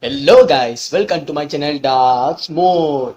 Hello guys, welcome to my channel DarkSmod.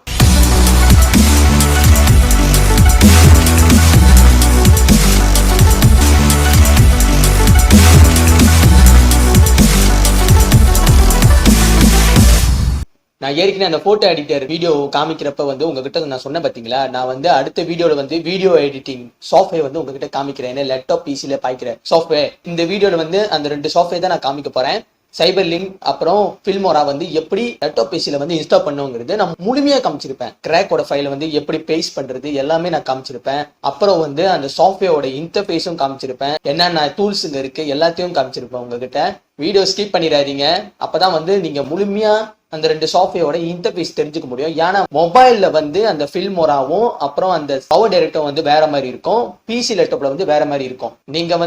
நான் ஏற்கனவே அந்த போட்டோ எடிட்டர் வீடியோ காமிக்கிறப்ப உங்ககிட்ட நான் சொன்னேன் பாத்தீங்களா, நான் அடுத்த வீடியோல வீடியோ எடிட்டிங் சாஃப்ட்வேர் உங்ககிட்ட காமிக்கிறேன். லேப்டாப் பிசில பாய்க்கிற சாஃப்ட்வேர். இந்த வீடியோல அந்த ரெண்டு சாஃப்ட்வேர் தான் நான் காமிக்க போறேன். CYBERLINK அப்புறம் FILMORA எப்படி லேப்டாப் பிசில இன்ஸ்டால் பண்ணுங்கிறது நான் முழுமையா காமிச்சிருப்பேன். கிராக்கோட ஃபைல எப்படி பேஸ்ட் பண்றது எல்லாமே நான் காமிச்சிருப்பேன். அப்புறம் அந்த சாஃப்ட்வேரோட இன்டர்ஃபேஸும் காமிச்சிருப்பேன். என்னென்ன டூல்ஸுங்க இருக்கு எல்லாத்தையும் காமிச்சிருப்பேன் உங்ககிட்ட. வீடியோ ஸ்கிப் பண்ணிடாதீங்க. அப்பதான் நீங்க முழுமையா அந்த ரெண்டு சாஃப்ட்வேரோட இன்டர்ஃபேஸ் தெரிஞ்சுக்க முடியும். ஏன்னா மொபைல்ல அந்த FILMORAவும் அப்புறம் அந்த பவர் டைரக்டர் வேற மாதிரி இருக்கும், பிசி லேப்டாப்ல வேற மாதிரி இருக்கும். நீங்க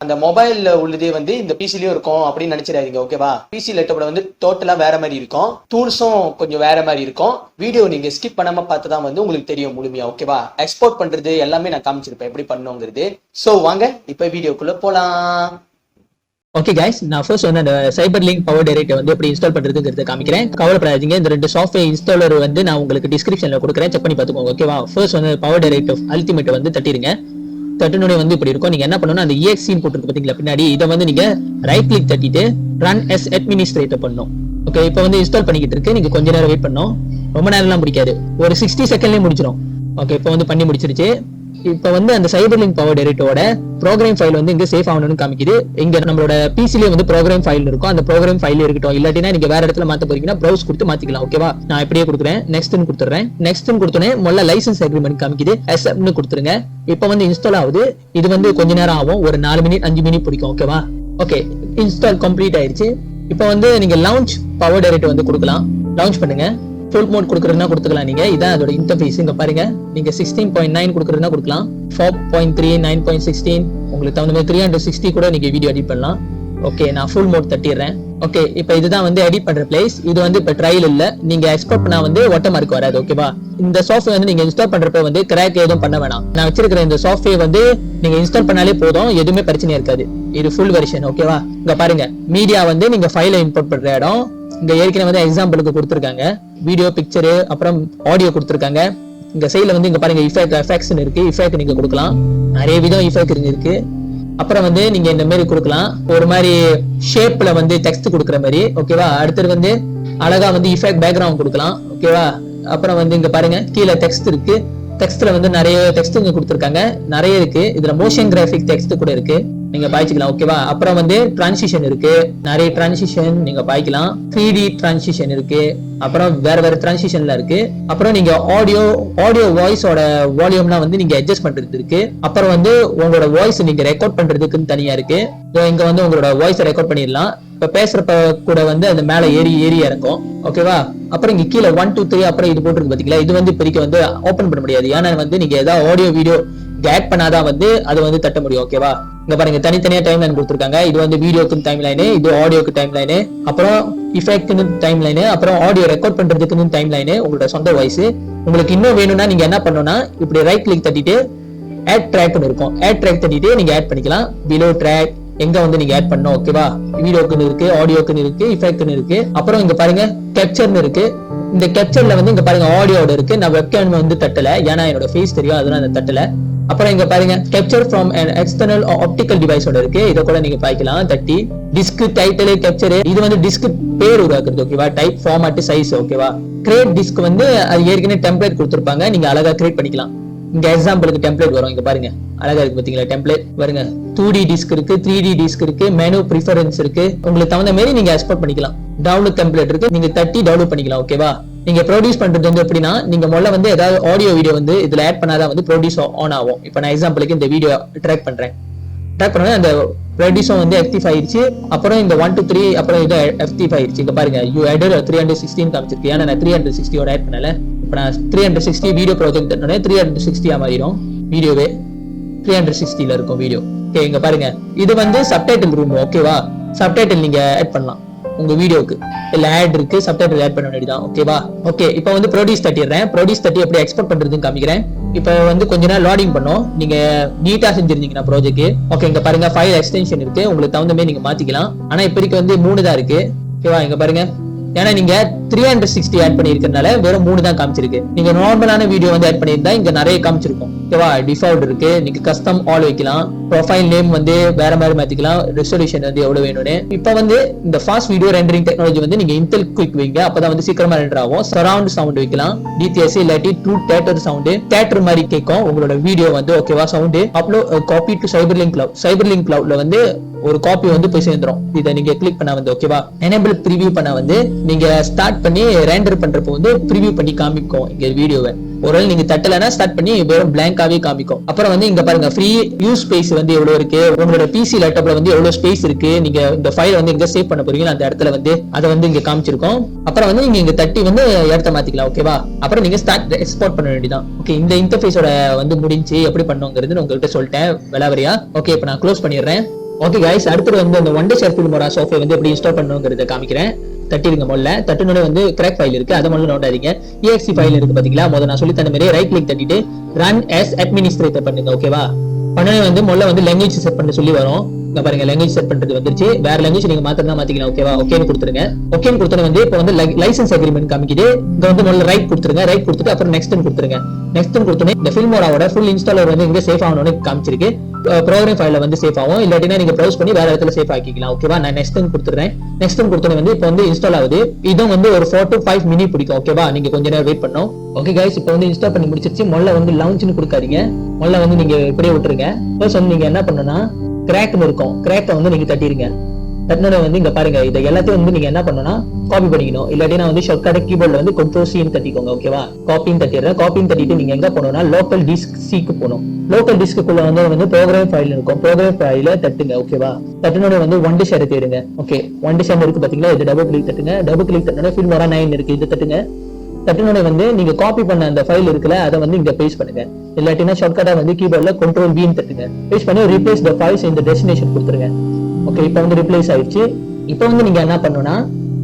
அந்த மொபைல்ல உள்ளதே இந்த பிசிலயும் இருக்கும் அப்படின்னு நினைச்சிடாதீங்க, ஓகேவா? பிசி லேப்டாப்ல டோட்டலா வேற மாதிரி இருக்கும், டூல்ஸும் கொஞ்சம் வேற மாதிரி இருக்கும். வீடியோ நீங்க ஸ்கிப் பண்ணாம பார்த்துதான் உங்களுக்கு தெரியும் முழுமையா, ஓகேவா? எக்ஸ்போர்ட் பண்றது எல்லாமே நான் காமிச்சிருப்பேன் எப்படி பண்ணுங்கிறது. சோ வாங்க இப்ப வீடியோக்குள்ள போலாம். ஓகே கைஸ், நான் ஃபர்ஸ்ட் அந்த CYBERLINK பவர் டைரக்டர் எப்படி இன்ஸ்டால் பண்றதுங்கிறத காமிக்கிறேன். கவலைப்படாதீங்க, இந்த ரெண்டு சாஃப்ட்வேர் இன்ஸ்டாலர் நான் உங்களுக்கு டிஸ்கிரிப்ஷன்ல கொடுக்குறேன், செக் பண்ணி பார்த்துக்கோங்க, ஓகேவா? ஃபர்ஸ்ட் பவர் டைரக்டர் அல்டிமேட் தட்டிடுங்க. தட்டுனோடனே இப்படி இருக்கும். நீங்க என்ன பண்ணணும், அந்த EXE போட்டுருக்கு பாத்தீங்களா பின்னாடி, இதை நீங்க ரைட் கிளிக் தட்டிட்டு ரன் as administrator பண்ணணும். ஓகே, இப்போ இன்ஸ்டால் பண்ணிக்கிட்டு இருக்கு. நீங்க கொஞ்ச நேரம் வெயிட் பண்ணணும், ரொம்ப நேரம்லாம் முடிக்காது, ஒரு 60 செகண்ட்லயே முடிச்சிடும். ஓகே, இப்போ பண்ணி முடிச்சிருச்சு. இப்போ அந்த CYBERLINK பவர் டைரக்டரோட ப்ரோக்ராம் ஃபைல் இங்க சேஃப் ஆகணும்னு காமிக்குது. இங்க நம்மளோட பிசிலே ப்ரோக்ராம் ஃபைல் இருக்கும், அந்த ப்ரோக்ராம் ஃபைல் இருக்கட்டும். இல்லாட்டினா நீங்க வேற இடத்துல மாத்த போறீங்கன்னா ப்ரௌஸ் கொடுத்து மாத்திக்கலாம், ஓகேவா? நான் இப்படியே கொடுக்குறேன், நெக்ஸ்ட்னு கொடுத்துறேன். நெக்ஸ்ட்னு கொடுத்தோன்னே முதல்ல லைசன்ஸ் அக்ரிமெண்ட் காமிக்குது, acceptனு கொடுத்துருங்க. இப்போ இன்ஸ்டால் ஆகுது. இது கொஞ்ச நேரம் ஆகும், ஒரு 4 மினிட் 5 மினிட் பிடிக்கும், ஓகேவா? ஓகே, இன்ஸ்டால் கம்ப்ளீட் ஆயிடுச்சு. இப்போ நீங்க லான்ச் பவர் டைரக்டர் கொடுக்கலாம். லான்ச் பண்ணுங்க. ஃபுல் மோட் கொடுக்குறதுனா கொடுத்துக்கலாம். நீங்க இதான் அதோட இன்டர்ஃபேஸ். இங்க பாருங்க, நீங்க 16.9 கொடுக்குறதுனா கொடுக்கலாம், 4.3 9.16 உங்களுக்கு தகுந்த மாதிரி 360 கூட நீங்க வீடியோ எடிட் பண்ணலாம். ஓகே, நான் ஃபுல் மோட் தட்டிடுறேன். ஓகே, இப்போ இதுதான் எடிட் பண்ற பிளேஸ். இது இப்போ ட்ரையல் இல்ல, நீங்க எக்ஸ்போர்ட் பண்ணா வாட்டர்மார்க் வராது, ஓகேவா? இந்த சாஃப்ட்வேர் நீங்க இன்ஸ்டால் பண்றப்ப கிராக் எதுவும் பண்ண வேணாம். நான் வச்சிருக்கிற இந்த சாஃப்ட்வேர் நீங்க இன்ஸ்டால் பண்ணாலே போதும், எதுவுமே பிரச்சனை இருக்காது. இது ஃபுல் வெர்ஷன், ஓகேவா? இங்க பாருங்க, மீடியா நீங்க ஃபைலை இம்போர்ட் பண்ற இடம். இங்க ஏற்கனவே எக்ஸாம்பிளுக்கு கொடுத்துருக்காங்க, வீடியோ பிக்சரு அப்புறம் ஆடியோ கொடுத்துருக்காங்க. இங்க சைட்ல இங்க பாருங்க எஃபெக்ட்ஸ் இருக்கு, எஃபெக்ட் நீங்க கொடுக்கலாம். நிறைய விதம் எஃபெக்ட் இருக்கு. அப்புறம் நீங்க இந்த மாதிரி கொடுக்கலாம், ஒரு மாதிரி ஷேப்ல டெக்ஸ்ட் கொடுக்குற மாதிரி, ஓகேவா? அடுத்தது அழகா எஃபெக்ட் பேக்ரவுண்ட் கொடுக்கலாம், ஓகேவா? அப்புறம் இங்க பாருங்க கீழே டெக்ஸ்ட் இருக்கு. டெக்ஸ்ட்ல நிறைய டெக்ஸ்ட் இங்க கொடுத்துருக்காங்க, நிறைய இருக்கு. இதுல மோஷன் கிராஃபிக் டெக்ஸ்ட் கூட இருக்கு, நீங்க பாய்ச்சிக்கலாம், ஓகேவா? அப்புறம் டிரான்சிஷன் இருக்கு, நிறைய டிரான்சிஷன் நீங்க பாய்க்கலாம். 3D டிரான்சிஷன் இருக்கு, அப்புறம் வேற டிரான்சிஷன்ல இருக்கு. அப்புறம் நீங்க ஆடியோ வாய்ஸோட வால்யூம்லாம் நீங்க அட்ஜஸ்ட் பண்றது இருக்கு. அப்புறம் உங்களோட வாய்ஸ் நீங்க ரெக்கார்ட் பண்றதுக்குன்னு தனியா இருக்கு. இங்க உங்களோட வாய்ஸ் ரெக்கார்ட் பண்ணிடலாம். இப்ப பேசுறப்ப கூட அந்த மேல ஏறி இறங்கும், ஓகேவா? அப்புறம் இங்க கீழே 1 2 3 அப்புறம் இது போட்டுருக்கு பாத்தீங்களா, இது இப்போதைக்கு ஓபன் பண்ண முடியாது. ஏன்னா நீங்க ஏதாவது ஆடியோ வீடியோ ஆட் பண்ணாதான் அது தட்ட முடியும், ஓகேவா? இங்க பாருங்க, தனித்தனியா டைம் லைன் கொடுத்துருக்காங்க. இது வீடியோக்கு டைம் லைனு, இது ஆடியோக்கு டைம் லைனு, அப்புறம் இஃபெக்ட்னு டைம் லைனு, அப்புறம் ஆடியோ ரெக்கார்ட் பண்றதுக்கு டைம் லைனு, உங்களோட சொந்த வாய்ஸ். உங்களுக்கு இன்னும் வேணும்னா நீங்க என்ன பண்ணணும்னா, இப்படி ரைட் கிளிக் தட்டிட்டு ஆட் ட்ராக்னு இருக்கும், ஆட் ட்ராக் தட்டிட்டு நீங்க ஆட் பண்ணிக்கலாம். பிலோ ட்ராக் எங்க நீங்க ஆட் பண்ணணும், ஓகேவா? வீடியோக்குன்னு இருக்கு, ஆடியோக்குன்னு இருக்கு, இஃபெக்ட்னு இருக்கு. அப்புறம் இங்க பாருங்க கேப்சர்னு இருக்கு. இந்த கேப்சர்ல இங்க பாருங்க ஆடியோட இருக்கு. நான் வெப்கேம் தட்டல, ஏன்னா என்னோட ஃபேஸ் தெரியும், அதனால அந்த தட்டல. அப்புறம் இங்க பாருங்க capture from an external optical டிவைஸோட இருக்கு, இத கூட நீங்க பாய்க்கலாம் தட்டி. டிஸ்க் டைட்டில் கேப்சர், இது டிஸ்க் பேர் உருவாக்குறது, ஓகேவா? டைப் ஃபார்மட் சைஸ், ஓகேவா? கிரியேட் டிஸ்க் அது ஏற்கனவே டெம்ப்ளேட் கொடுத்திருப்பாங்க, நீங்க அழகா கிரியேட் பண்ணிக்கலாம். இங்க எக்ஸாம்பிளுக்கு டெம்ப்ளேட் வரும், இங்க பாருங்க அழகா இருக்கு பாத்தீங்களா டெம்ப்ளேட். பாருங்க 2D டிஸ்க் இருக்கு, 3D டிஸ்க் இருக்கு, மெனு ப்ரிஃபரன்ஸ் இருக்கு. உங்களுக்கு தகுந்த மாதிரி நீங்க எக்ஸ்போர்ட் பண்ணிக்கலாம். டவுன்லோட் டெம்ப்ளேட் இருக்கு, நீங்க தட்டி டவுன்லோட் பண்ணிக்கலாம், ஓகேவா? நீங்க ப்ரொடியூஸ் பண்றது எப்படின்னா, நீங்க முதல்ல ஏதாவது ஆடியோ வீடியோ இதுல ஆட் பண்ணாதான் ப்ரொடியூஸ் ஆன் ஆகும். இப்போ நான் எக்ஸாம்பிளுக்கு இந்த வீடியோ ட்ராக் பண்றேன், அந்த ப்ரொடியூஸும் ஆக்டிவ் ஆயிருச்சு. அப்புறம் இந்த 1 2 3 அப்புறம் இது ஆக்டிவ் ஆயிருச்சு. இங்க பாருங்க யூ ஆடட் 316 காமிச்சிருக்கு, ஏன்னா நான் 360 ஆட் பண்ணல. இப்போ நான் 360 வீடியோ ப்ராஜெக்ட் 360 மாறிடும், வீடியோவே 360ல இருக்கும் வீடியோ. ஓகே, இங்க பாருங்க இது சப்டைட்டில் ரூம், ஓகேவா? சப்டைட்டில் நீங்க ஆட் பண்ணலாம் உங்க வீடியோக்கு, இல்ல ஆட் இருக்கு, சப்டைட்டில் ஆட் பண்ண வேண்டியதான், ஓகேவா? ஓகே, இப்போ ப்ரொடியூஸ் தட்டிடுறேன். ப்ரொடியூஸ் தட்டி எப்படி எக்ஸ்போர்ட் பண்றதுன்னு காமிக்கிறேன். இப்போ கொஞ்ச நேரம் லோடிங் பண்ணும், நீங்க நீட்டா செஞ்சிருந்தீங்கன்னா ப்ராஜெக்ட். ஓகே, இங்க பாருங்க ஃபைல் எக்ஸ்டென்ஷன் இருக்கு, உங்களுக்கு தகுந்த மாதிரி நீங்க மாத்திக்கலாம். ஆனா இப்போதைக்கு 3 தான் இருக்கு, ஓகேவா? இங்க பாருங்க ஏன்னா நீங்க 360 ஆட் பண்ணிருக்கனால வெறும் 3 தான் காமிச்சிருக்கு. நீங்க நார்மலான வீடியோ வந்து ஆட் பண்ணியிருந்தா இங்க நிறைய காமிச்சிருக்கும். ஓகேவா? டிஃபால்ட் இருக்கு, நீங்க கஸ்டம் ஆல் வைக்கலாம், ப்ரொஃபைல் நேம் வந்து வேற மாதிரி மாத்திக்கலாம், ரெசல்யூஷன் வந்து எவ்வளவு வேணும்னு. இப்போ வந்து இந்த ஃபாஸ்ட் வீடியோ ரெண்டரிங் டெக்னாலஜி வந்து நீங்க இன்டெல் குயிக் வைங்க, அப்பதான் வந்து சீக்கிரமா ரெண்டர் ஆகும். சரவுண்ட் சவுண்ட் வைக்கலாம், டிடிஎஸ் இல்லாட்டி ட்ரூ தியேட்டர் சவுண்ட், தியேட்டர் மாதிரி கேட்கும் உங்களோட வீடியோ வந்து. ஓகேவா? Sound upload copy to CyberLink cloud. CyberLink கிளவுட்ல வந்து ஒரு காப்பி வந்து போய் சேர்ந்துரும். இதை நீங்க கிளிக் பண்ணா வந்து ஓகேவா, எனேபிள் ப்ரிவியூ பண்ண வந்து நீங்க ஸ்டார்ட் பண்ணி ரெண்டர் பண்றப்போ வந்து ப்ரிவியூ பண்ணி காமிக்கும் இங்க வீடியோவை. ஒருவேளை நீங்க தட்டலனா ஸ்டார்ட் பண்ணி வெறும் பிளாங்காவே காமிக்கும். அப்புறம் வந்து இங்க பாருங்க ஃப்ரீ யூஸ் ஸ்பேஸ் வந்து எவ்வளவு இருக்கு, உங்களோட பிசி லேப்டாப்ல வந்து எவ்வளவு ஸ்பேஸ் இருக்கு, நீங்க இந்த ஃபைல் வந்து எங்க சேவ் பண்ண போறீங்களோ அந்த இடத்துல வந்து அதை வந்து இங்க காமிச்சிருக்கோம். அப்புறம் வந்து நீங்க இங்க தட்டி வந்து இடத்த மாத்திக்கலாம். ஓகேவா? அப்புறம் நீங்க ஸ்டார்ட் எக்ஸ்போர்ட் பண்ண வேண்டியதான். ஓகே, இந்த இன்டர்ஃபேஸோட வந்து முடிஞ்சு எப்படி பண்ணுங்கிறது உங்ககிட்ட சொல்லிட்டேன் விலாவரியா. ஓகே, இப்போ நான் க்ளோஸ் பண்ணிடுறேன். ஓகே கைஸ், அடுத்து வந்து அந்த WONDERSHARE FILMORA சாஃப்ட்வேர் வந்து எப்படி இன்ஸ்டால் பண்ணுங்கிறத காமிக்கிறேன். தட்டிருங்க முதல்ல. தட்டுனோட வந்து கிராக் ஃபைல் இருக்கு, அதை முதல்ல நோட்டாதீங்க. exe ஃபைல் இருக்கு பாத்தீங்களா, முதல்ல நான் சொல்லி தந்த மாதிரி ரைட் கிளிக் தட்டிட்டு ரன் as administrator பண்ணுங்க. ஓகேவா? பண்ணனே வந்து முதல்ல வந்து லாங்குவேஜ் செட் பண்ண சொல்லி வரும். இங்க பாருங்க லாங்குவேஜ் செட் பண்றது வந்துருச்சு. வேற லாங்குவேஜ் நீங்க மாத்திரமா மாத்திக்கலாம். ஓகேவா? ஓகேன்னு கொடுத்துருங்க. ஓகேன்னு கொடுத்தன வந்து இப்போ வந்து லைசன்ஸ் அக்ரிமெண்ட் காமிக்குது. இங்க வந்து முதல்ல ரைட் கொடுத்துருங்க. ரைட் கொடுத்துட்டு அப்புறம் நெக்ஸ்ட்னு கொடுத்துருங்க. நெக்ஸ்ட்னு கொடுத்தோனே இந்த ஃபில்மோராவோட ஃபுல் இன்ஸ்டாலர் வந்து இங்க சேஃப் ஆகணும்னு காமிச்சிருக்கு. ப்ரோக்ராம் ஃபைல்ல வந்து சேஃப் ஆகும், இல்லாட்டினா நீங்க ப்ரௌஸ் பண்ணி வேற இடத்துல சேஃப் ஆக்கிக்கலாம். ஓகேவா? நான் நெக்ஸ்ட்னு கொடுத்துறேன். நெக்ஸ்ட்னு கொடுத்தோனே வந்து இப்போ வந்து இன்ஸ்டால் ஆகுது. இதுவும் வந்து ஒரு 4 to 5 மினிட் பிடிக்கும். ஓகேவா? நீங்க கொஞ்ச நேரம் வெயிட் பண்ணணும். ஓகே கைஸ், இப்போ வந்து இன்ஸ்டால் பண்ணி முடிச்சிருச்சு. முதல்ல வந்து லான்ச்னு கொடுக்காதீங்க, முதல்ல வந்து நீங்க இப்படியே விட்டுருங்க. ஃபர்ஸ்ட் வந்து நீங்க என்ன பண்ணணும்னா கிராக்னு இருக்கும், கிராக்கை வந்து நீங்க தட்டிருங்க. தட்டினோட வந்து இங்க பாருங்க, இதை எல்லாத்தையும் வந்து நீங்க என்ன பண்ணணும்னா காப்பி பண்ணிக்கணும். இல்லாட்டினா வந்து ஷார்ட்கட் கீபோர்ட்ல வந்து Ctrl+C தட்டிக்கோங்க. ஓகேவா? காப்பின்னு தட்டிடுறேன். காப்பின்னு தட்டிட்டு நீங்க எங்க போகணும்னா லோக்கல் டிஸ்க் சிக்கு போகணும். லோக்கல் டிஸ்க்குள்ள வந்து ப்ரோக்ராம் ஃபைல் இருக்கும், ப்ரோக்ராம் ஃபைல தட்டுங்க. ஓகேவா? தட்டினோட வந்து WONDERSHARE தேடுங்க. ஓகே, WONDERSHARE இருக்கு பாத்தீங்களா, இது டபுள் கிளிக் தட்டுங்க. டபுள் கிளிக் தட்டினோட FILMORA 9 இருக்கு, இது தட்டுங்க. தட்டினோட வந்து நீங்க காப்பி பண்ண அந்த ஃபைல் இருக்குல்ல, அதை வந்து இங்க பேஸ்ட் பண்ணுங்க. இல்லாட்டினா ஷார்ட்கட்டா வந்து கீபோர்ட்ல Ctrl+V தட்டுங்க. பேஸ்ட் பண்ணி replace the files in the destination கொடுத்துருங்க. ஓகே, இப்போ வந்து ரிப்ளேஸ் ஆயிடுச்சு. இப்போ வந்து நீங்க என்ன பண்ணணும்னா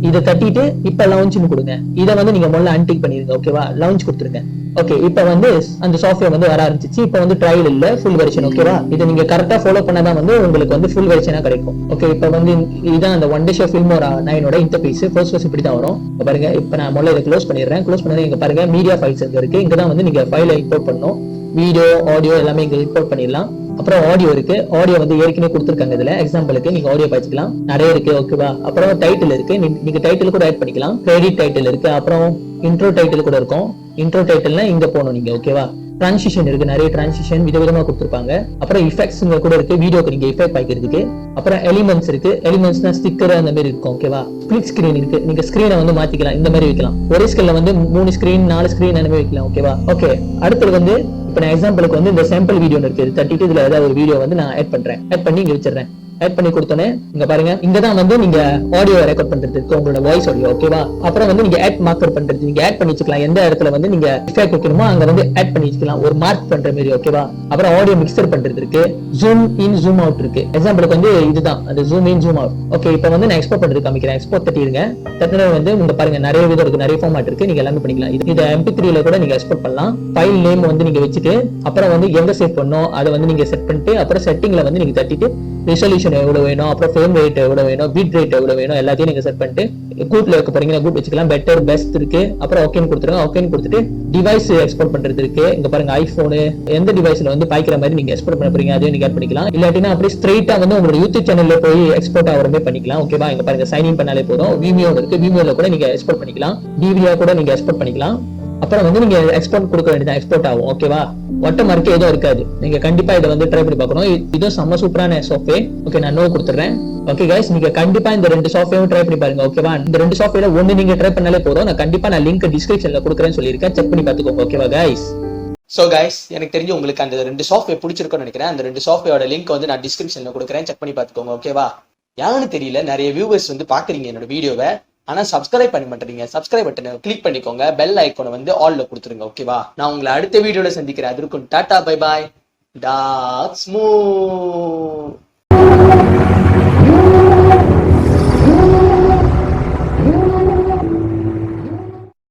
இதை தட்டிட்டு இப்ப லான்ச்னு கொடுங்க. இதை வந்து நீங்க முதல்ல அன்டிக் பண்ணிருங்க. ஓகேவா? லான்ச் கொடுத்துருங்க. ஓகே, இப்போ வந்து அந்த சாஃப்ட்வேர் வந்து வர ஆரம்பிச்சிச்சு. இப்போ வந்து ட்ரையல் இல்ல, ஃபுல் வெர்ஷன். ஓகேவா? இதை நீங்க கரெக்டா ஃபாலோ பண்ணாதான் வந்து உங்களுக்கு வந்து ஃபுல் வெர்ஷனா கிடைக்கும். ஓகே, இப்போ வந்து இதுதான் அந்த WONDERSHARE FILMORA 9 இன்டர்ஃபேஸ். ஃபர்ஸ்ட் இப்படி தான் வரும். பாருங்க, இப்போ நான் முதல்ல இதை க்ளோஸ் பண்ணிடுறேன். க்ளோஸ் பண்ணது இங்க பாருங்க மீடியா ஃபைல்ஸ் இருக்கு. இங்க தான் வந்து நீங்க ஃபைலை இம்போர்ட் பண்ணணும். வீடியோ, ஆடியோ எல்லாமே இங்க இம்போர்ட் பண்ணிடலாம். அப்புறம் ஆடியோ இருக்கு, ஆடியோ வந்து ஏற்கனவே கொடுத்துருக்காங்க. இதுல எக்ஸாம்பிளுக்கு நீங்க ஆடியோ பாய்ச்சிக்கலாம், நிறைய இருக்கு. ஓகேவா? அப்புறம் டைட்டில் இருக்கு, நீங்க டைட்டில் கூட ஆட் பண்ணிக்கலாம். கிரெடிட் டைட்டில் இருக்கு, அப்புறம் இன்ட்ரோ டைட்டில் கூட இருக்கும். இன்ட்ரோ டைட்டில்னா இங்க போகணும் நீங்க. ஓகேவா? டிரான்சிஷன் இருக்கு, நிறைய டிரான்சிஷன் விதவிதமா கொடுத்துருப்பாங்க. அப்புறம் இஃபெக்ட்ஸ் கூட இருக்கு, வீடியோக்கு நீங்க எஃபெக்ட் வைக்கிறதுக்கு. அப்புறம் எலிமெண்ட்ஸ் இருக்கு, எலிமெண்ட்ஸ்னா ஸ்டிக்கர் அந்த மாதிரி இருக்கும். ஓகேவா? ஸ்பிளிட் ஸ்கிரீன் இருக்கு, நீங்க ஸ்கிரீனை வந்து மாத்திக்கலாம், இந்த மாதிரி வைக்கலாம். ஒரே ஸ்கிரீன்ல வந்து 3 ஸ்கிரீன் 4 ஸ்கிரீன் அந்த மாதிரி வைக்கலாம். ஓகேவா? ஓகே, அடுத்தது வந்து இப்போ நான் எக்ஸாம்பிளுக்கு வந்து இந்த சாம்பிள் வீடியோ இருக்கு, தட்டிட்டு இதுல ஏதாவது ஒரு வீடியோ வந்து நான் ஆட் பண்றேன். ஆட் பண்ணி இங்க வச்சிடுறேன். ஆட் பண்ணி கொடுத்தோன்னே இங்க பாருங்க, இங்கதான் வந்து நீங்க ஆடியோ ரெக்கார்ட் பண்றதுக்கு உங்களோட வாய்ஸ் ஆடியோ. ஓகேவா? அப்புறம் வந்து நீங்க ஆட் மார்க்கர் பண்றது, நீங்க ஆட் பண்ணி வச்சுக்கலாம். எந்த இடத்துல வந்து நீங்க எஃபெக்ட் வைக்கணுமோ அங்க வந்து ஆட் பண்ணி வச்சுக்கலாம், ஒரு மார்க் பண்ற மாதிரி. ஓகேவா? அப்புறம் ஆடியோ மிக்சர் பண்றது இருக்கு, ஜூம் இன் ஜூம் அவுட் இருக்கு. எக்ஸாம்பிளுக்கு வந்து இதுதான் அந்த zoom in zoom out. Okay, இப்போ வந்து நான் எக்ஸ்போர்ட் பண்றது காமிக்கிறேன். எக்ஸ்போர்ட் தட்டிடுங்க. தட்டின வந்து உங்க பாருங்க நிறைய விதம் இருக்கு, நிறைய ஃபார்மேட் இருக்கு, நீங்க எல்லாமே பண்ணிக்கலாம். இது MP3ல கூட நீங்க எக்ஸ்போர்ட் பண்ணலாம். ஃபைல் நேம் வந்து நீங்க வச்சுட்டு அப்புறம் வந்து எங்க சேவ் பண்ணணும் அதை வந்து நீங்க செட் பண்ணிட்டு அப்புறம் செட்டிங்ல வந்து நீங்க தட்டிட்டு ரெசல்யூஷன் எவ்வளவு வேணும், அப்புறம் ஃப்ரேம் ரேட் எவ்வளவு வேணும், பிட் ரேட் எவ்வளவு வேணும், எல்லாத்தையும் நீங்க செட் பண்ணிட்டு கூட்ல வைக்க போறீங்கன்னா கூட் வச்சுக்கலாம். பெட்டர் பெஸ்ட் இருக்கு. அப்புறம் ஓகேன்னு கொடுத்துருங்க. ஓகேன்னு கொடுத்துட்டு டிவைஸ் எக்ஸ்போர்ட் பண்றது இருக்கு. இங்க பாருங்க ஐபோனு, எந்த டிவைஸ்ல வந்து பாய்க்கிற மாதிரி நீங்க எக்ஸ்போர்ட் பண்ண போறீங்க அதையும் நீங்க ஆட் பண்ணிக்கலாம். இல்லாட்டினா அப்படியே ஸ்ட்ரெயிட்டா வந்து உங்களோட யூடியூப் சேனல்ல போய் எக்ஸ்போர்ட் ஆகிற மாதிரி பண்ணிக்கலாம். ஓகேவா? இங்க பாருங்க சைன் இன் பண்ணாலே போதும். விமியோ இருக்கு, விமியோல கூட நீங்க எக்ஸ்போர்ட் பண்ணிக்கலாம், டிவியா கூட நீங்க எக்ஸ்போர்ட் பண்ணிக்கலாம். அப்புறம் வந்து நீங்க எக்ஸ்போர்ட் கொடுக்க வேண்டியதான், எக்ஸ்போர்ட் ஆகும். ஓகேவா? வாட்டர்மார்க் ஏதோ இருக்காது, நீங்க கண்டிப்பா இதை வந்து ட்ரை பண்ணி பார்க்கணும். இதுவும் செம்ம சூப்பரான சாஃப்ட்வேர். ஓகே, நான் நோ கொடுத்துறேன். ஓகே கைஸ், நீங்க கண்டிப்பா இந்த 2 சாஃப்ட்வேரும் ட்ரை பண்ணி பாருங்க. ஓகேவா? இந்த 2 சாஃப்ட்வேர்ல ஒன்னு நீங்க ட்ரை பண்ணாலே போதும். நான் கண்டிப்பா லிங்க் டிஸ்கிரிப்ஷன்ல கொடுக்குறேன்னு சொல்லியிருக்கேன், செக் பண்ணி பார்த்துக்கோங்க. ஓகேவா கைஸ்? ஸோ கைஸ், எனக்கு தெரிஞ்சு உங்களுக்கு அந்த 2 சாஃப்ட்வேர் பிடிச்சிருக்கும்னு நினைக்கிறேன். அந்த 2 சாஃப்ட்வேரோட லிங்க் வந்து நான் டிஸ்கிரிப்ஷன்ல கொடுக்குறேன், செக் பண்ணி பார்த்துக்கோங்க. ஓகேவா? யாருன்னு தெரியல, நிறைய வியூவர்ஸ் வந்து பாக்குறீங்க என்னோட வீடியோவை, ஆனா சப்ஸ்கிரைப் பண்ண மாட்டேறீங்க. சப்ஸ்கிரைப் பட்டனை கிளிக் பண்ணிக்கோங்க, பெல் ஐக்கானை வந்து ஆல்ல கொடுத்துருங்க. ஓகேவா? நான் உங்களை அடுத்த வீடியோல சந்திக்கிறேன். அதற்கும் டாடா, பை பாய், டார்க்ஸ்மோட்.